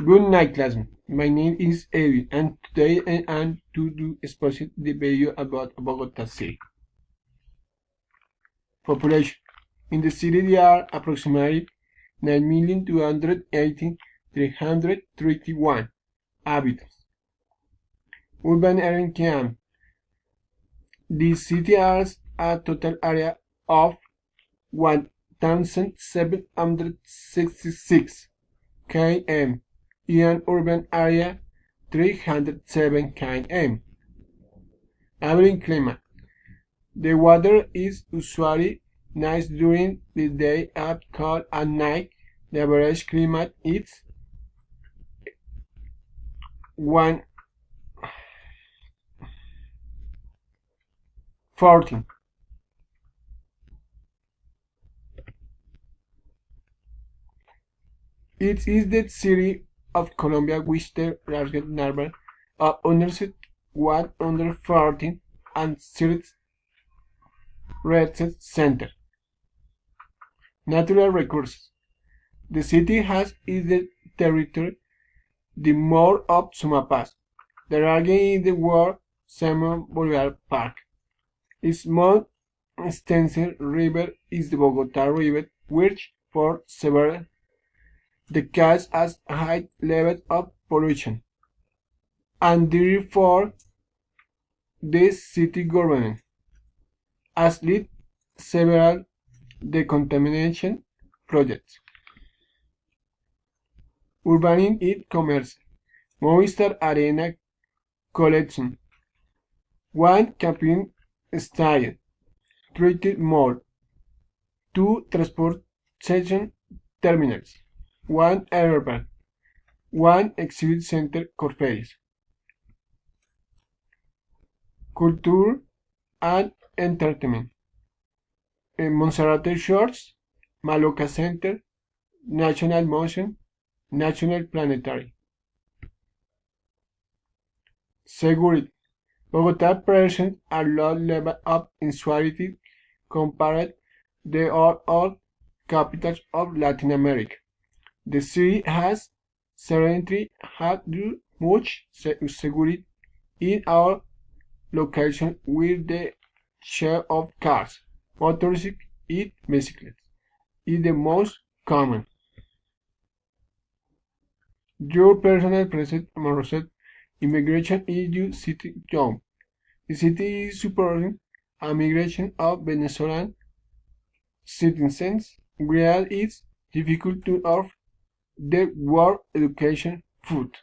Good night, classmates. My name is Evi, and today I am to do exposit the video about Bogota City. Population. In the city there are approximately 9,280,331 inhabitants. Urban area km. The city has a total area of 1,766 km in an urban area 307 km. Average climate. The weather is usually nice during the day and cold at night. The average climate is 114. It is the city of Colombia with the largest number of universities, 114, and cities research center. Natural resources. The city has in the territory the Mall of Sumapaz, the largest in the world Simon Bolivar Park. Its most extensive river is the Bogota River, which for several decades has a high level of pollution, and therefore the city government has led several decontamination projects. Urbanism y Commerce. Movistar Arena Collection. One camping stadium. 3 mall. 2 transportation terminals. 1 airport. 1 exhibit center Corferias. Culture and entertainment. Monserrate Shores, Maloca Center, National Motion, National Planetary. Security. Bogota presents a low level of insecurity compared to all capitals of Latin America. The city has certainly had much security in our location with the share of cars, motorcycles, and bicycles is the most common. Your personal present Morocco immigration is your city young. The city is supporting a migration of Venezuelan citizens, where it's difficult to offer the world education food.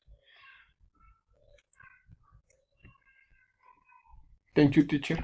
Thank you, teacher.